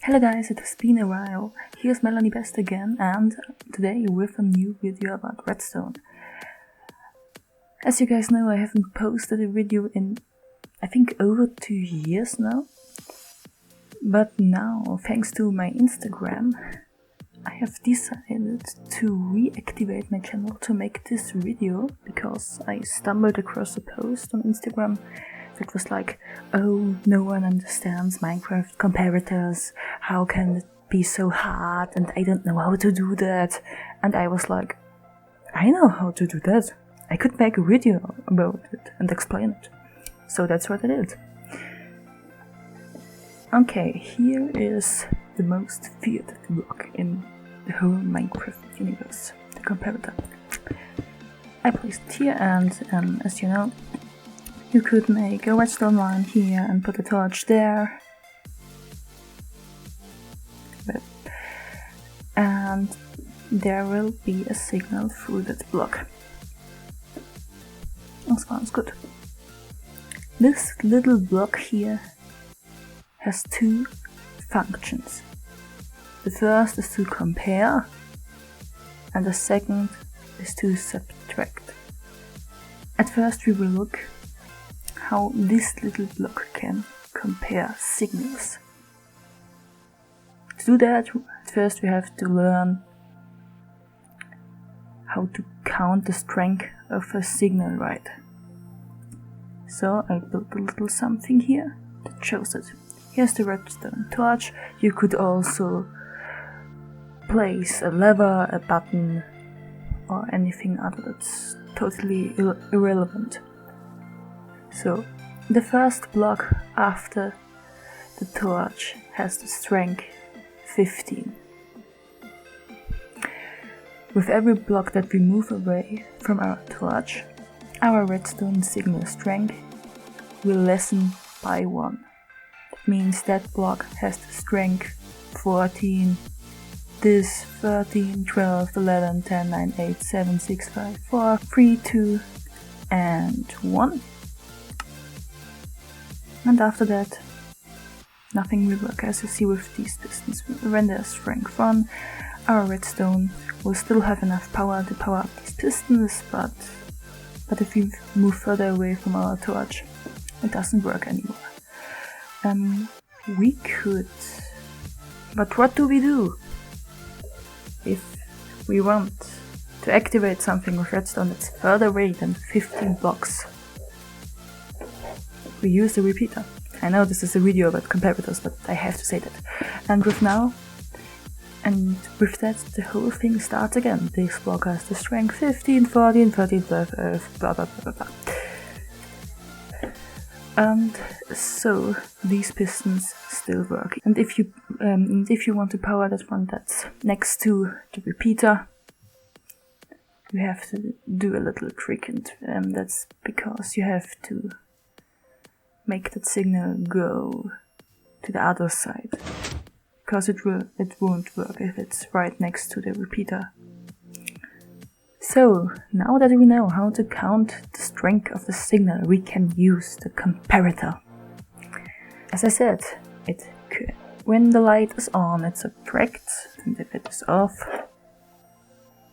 Hello guys, it has been a while. Here's MelanieBest again, and today with a new video about Redstone. As you guys know, I haven't posted a video in, I think, over 2 years now. But now, thanks to my Instagram, I have decided to reactivate my channel to make this video, because I stumbled across a post on Instagram that was like, oh, no one understands Minecraft comparators, how can it be so hard, and I don't know how to do that. And I was like, I know how to do that. I could make a video about it and explain it. So that's what I did. Okay, here is the most feared block in the whole Minecraft universe, the comparator. I placed it here, and as you know, you could make a redstone line here and put a torch there. And there will be a signal through that block. That sounds good. This little block here has two functions. The first is to compare, and the second is to subtract. At first we will look how this little block can compare signals. To do that, at first we have to learn how to count the strength of a signal right. So I built a little something here that shows it. Here's the redstone torch. You could also place a lever, a button, or anything other that's totally irrelevant. So, the first block after the torch has the strength 15. With every block that we move away from our torch, our redstone signal strength will lessen by 1. That means that block has the strength 14, this 13, 12, 11, 10, 9, 8, 7, 6, 5, 4, 3, 2, and 1. And after that, nothing will work. As you see with these pistons, when there's strength 1, our redstone will still have enough power to power up these pistons, but if we move further away from our torch, it doesn't work anymore. We could, but what do we do if we want to activate something with redstone that's further away than 15 blocks? We use the repeater. I know this is a video about comparators, but I have to say that. And with that, the whole thing starts again. This block has the strength 15, 14, 13, 12, blah blah blah blah blah. And so these pistons still work. And if you want to power that one that's next to the repeater, you have to do a little trick, and that's because you have to make that signal go to the other side, because it won't work if it's right next to the repeater. So, now that we know how to count the strength of the signal, we can use the comparator. As I said, when the light is on, it subtracts, and if it is off,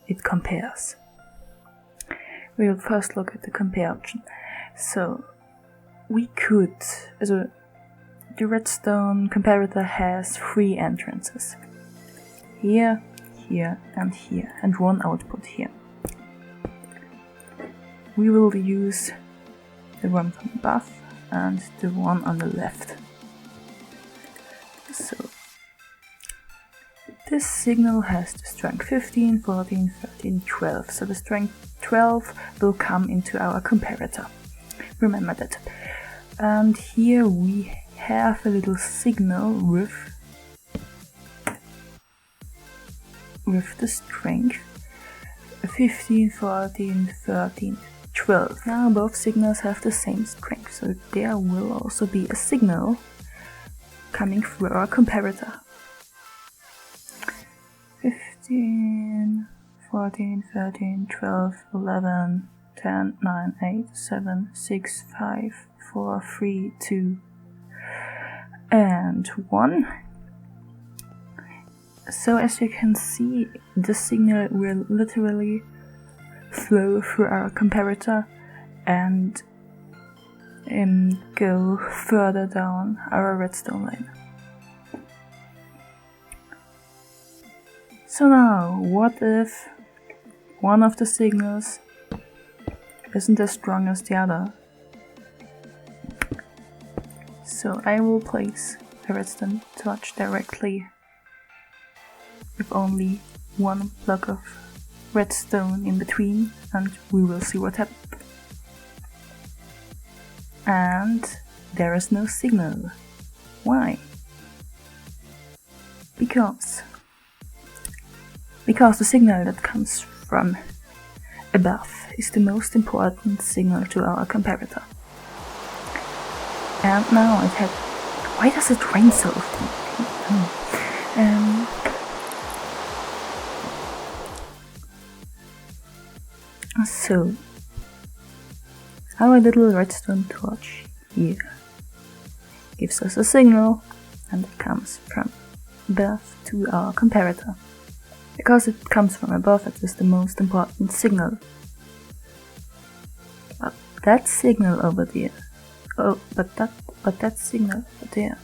it compares. We'll first look at the compare option. So, we could, the redstone comparator has 3 entrances. Here, here, and 1 output here. We will use the one from above and the one on the left. So, this signal has the strength 15, 14, 13, 12. So the strength 12 will come into our comparator. Remember that. And here we have a little signal with the strength 15, 14, 13, 12. Now both signals have the same strength, so there will also be a signal coming through our comparator. 15, 14, 13, 12, 11, 10, 9, 8, 7, 6, 5, 4, 3, 2, and 1. So as you can see, the signal will literally flow through our comparator and go further down our redstone line. So now, what if one of the signals isn't as strong as the other? So I will place a redstone torch directly with only one block of redstone in between, and we will see what happens. And there is no signal. Why? Because the signal that comes from above is the most important signal to our comparator. And now it has... Why does it rain so often? So, our little redstone torch here gives us a signal, and it comes from above to our comparator. Because it comes from above, it is the most important signal. But that signal over there, but that signal over there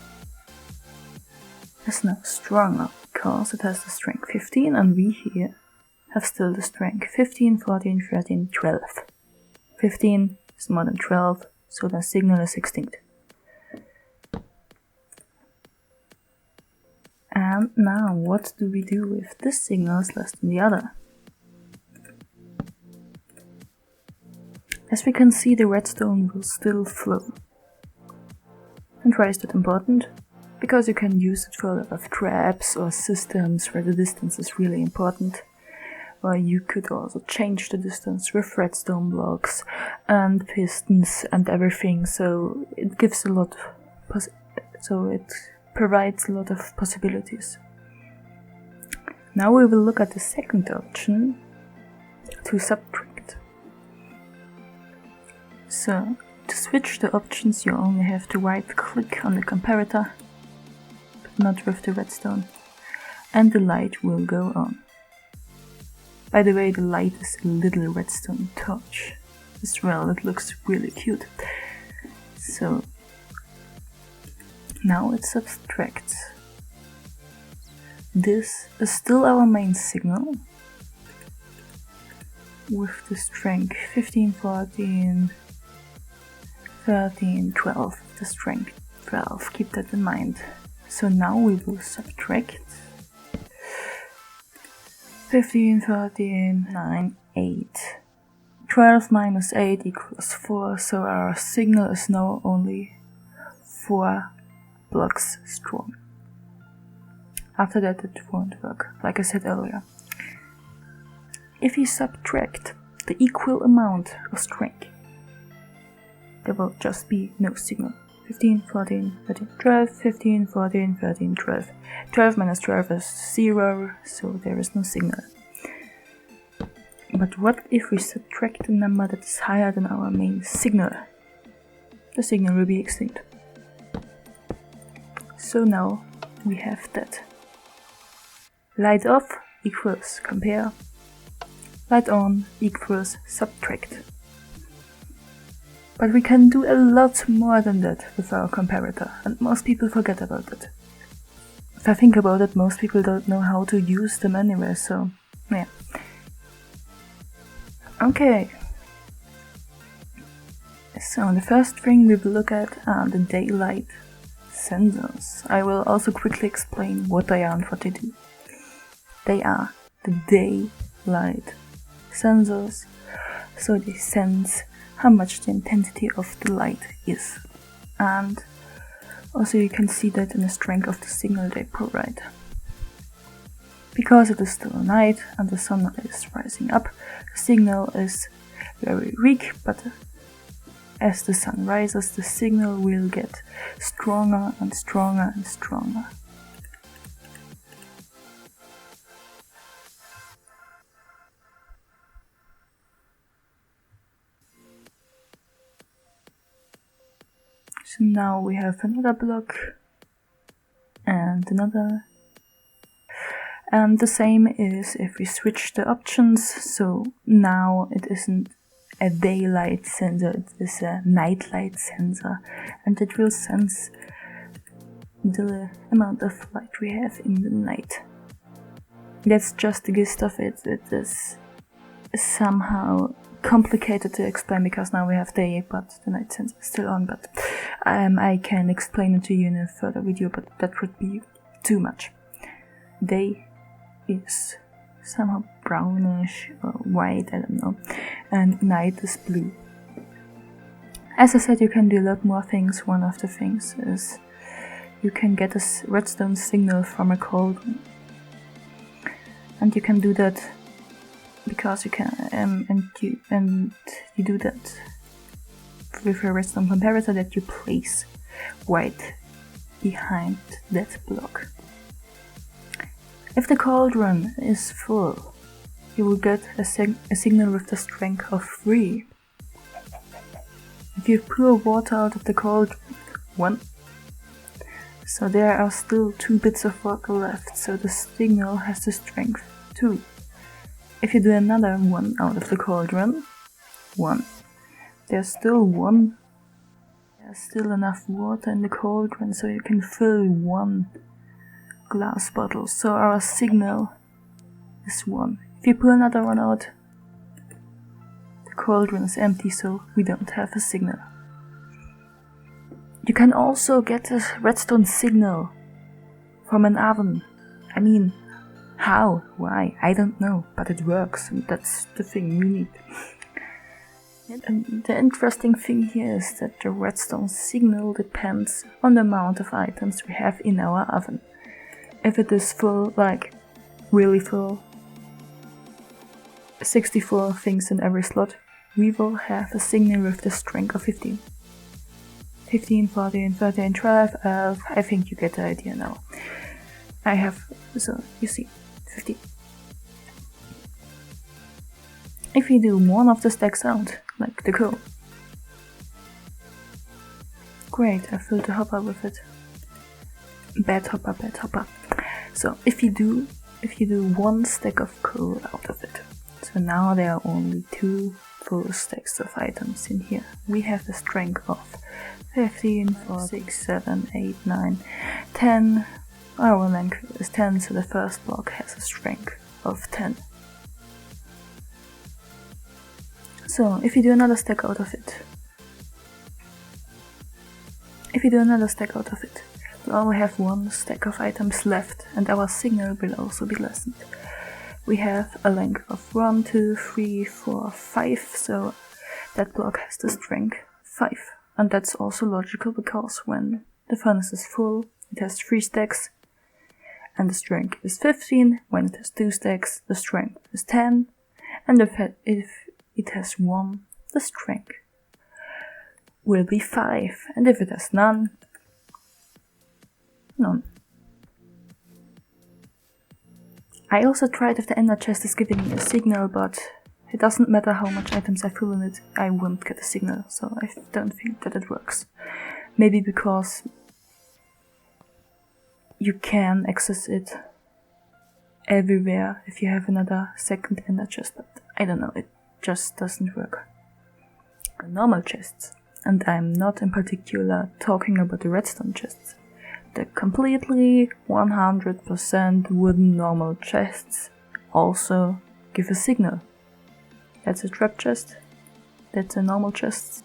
is now stronger because it has the strength 15, and we here have still the strength 15, 14, 13, 12. 15 is more than 12, so the signal is extinct. And now, what do we do if this signal is less than the other? As we can see, the redstone will still flow. And why is that important? Because you can use it for a lot of traps or systems where the distance is really important. Or you could also change the distance with redstone blocks and pistons and everything, so it gives a lot of it provides a lot of possibilities. Now we will look at the second option, to subtract. So, to switch the options you only have to right click on the comparator, but not with the redstone, and the light will go on. By the way, the light is a little redstone torch as well, it looks really cute. So, now it subtracts. This is still our main signal with the strength 15, 14, 13, 12, the strength 12, keep that in mind. So now we will subtract 15, 14, 9, 8. 12 minus 8 equals 4, so our signal is now only 4 blocks strong. After that it won't work, like I said earlier. If you subtract the equal amount of strength, there will just be no signal. 15, 14, 13, 12, 15, 14, 13, 12. 12 minus 12 is 0, so there is no signal. But what if we subtract a number that is higher than our main signal? The signal will be extinct. So now we have that. Light off equals compare. Light on equals subtract. But we can do a lot more than that with our comparator, and most people forget about it. If I think about it, most people don't know how to use them anyway, so yeah. Okay. So the first thing we will look at are the daylight sensors. I will also quickly explain what they are and what they do. They are the daylight sensors, so they sense how much the intensity of the light is. And also you can see that in the strength of the signal they provide. Because it is still night and the sun is rising up, the signal is very weak, but as the sun rises, the signal will get stronger and stronger and stronger. So now we have another block and another. And the same is if we switch the options, so now it isn't a daylight sensor, it is a nightlight sensor, and it will sense the amount of light we have in the night. That's just the gist of it. It is somehow complicated to explain because now we have day, but the night sensor is still on, but I can explain it to you in a further video, but that would be too much. Day is somehow brownish or white, I don't know, and night is blue. As I said, you can do a lot more things. One of the things is you can get a redstone signal from a cold room, and you can do that because you can, and you do that with a redstone comparator that you place right behind that block. If the cauldron is full, you will get a signal with the strength of 3. If you pour water out of the cauldron, 1. So there are still 2 bits of water left, so the signal has the strength 2. If you do another one out of the cauldron, 1. There's still 1. There's still enough water in the cauldron so you can fill 1 glass bottle, so our signal is 1. If you pull another one out, the cauldron is empty, so we don't have a signal. You can also get a redstone signal from an oven. I mean, how? Why? I don't know, but it works, and that's the thing we need. And the interesting thing here is that the redstone signal depends on the amount of items we have in our oven. If it is full, like really full, 64 things in every slot, we will have a signal with the strength of 15. 15, 14, 13, 12, I think you get the idea now. I have, so you see, 15. If you do one of the stacks out, like the coal, great, I filled the hopper with it. Bad hopper, bad hopper. So if you do 1 stack of coal out of it, so now there are only 2 full stacks of items in here. We have a strength of 15, 4, 6, 7, 8, 9, 10. Our length is 10, so the first block has a strength of 10. So if you do another stack out of it, we only have 1 stack of items left, and our signal will also be lessened. We have a length of 1, 2, 3, 4, 5, so that block has the strength 5. And that's also logical because when the furnace is full, it has 3 stacks, and the strength is 15. When it has 2 stacks, the strength is 10, and if it has 1, the strength will be 5, and if it has none. I also tried if the ender chest is giving me a signal, but it doesn't matter how much items I fill in it, I won't get a signal, so I don't think that it works. Maybe because you can access it everywhere if you have another second ender chest, but I don't know, it just doesn't work. Normal chests, and I'm not in particular talking about the redstone chests. The completely 100% wooden normal chests also give a signal. That's a trap chest, that's a normal chest.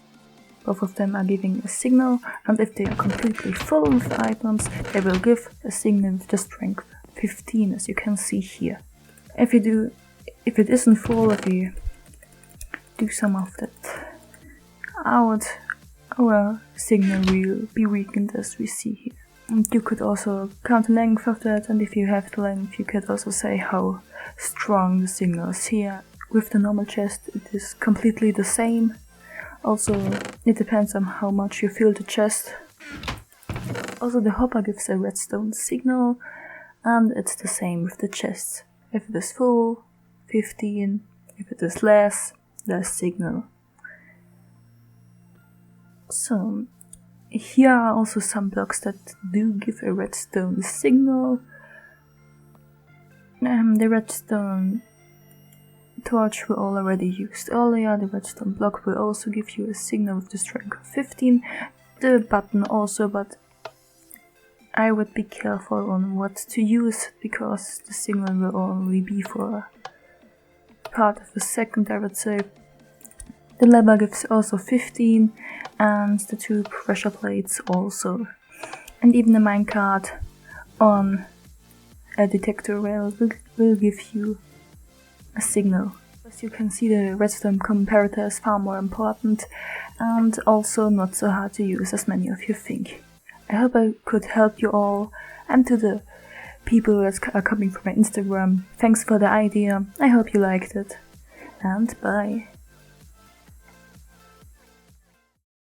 Both of them are giving a signal, and if they are completely full with items, they will give a signal with the strength 15, as you can see here. If it isn't full, if you do some of that out, our signal will be weakened, as we see here. And you could also count the length of that, and if you have the length, you could also say how strong the signal is here. With the normal chest, it is completely the same. Also, it depends on how much you fill the chest. Also, the hopper gives a redstone signal, and it's the same with the chests. If it is full, 15. If it is less signal. So, here are also some blocks that do give a redstone signal. The redstone torch we already used earlier. The redstone block will also give you a signal with the strength of 15. The button also, but I would be careful on what to use, because the signal will only be for part of a second, I would say. The lever gives also 15, and the 2 pressure plates also. And even the minecart on a detector rail will give you a signal. As you can see, the redstone comparator is far more important and also not so hard to use as many of you think. I hope I could help you all, and to the people that are coming from my Instagram, thanks for the idea, I hope you liked it, and bye.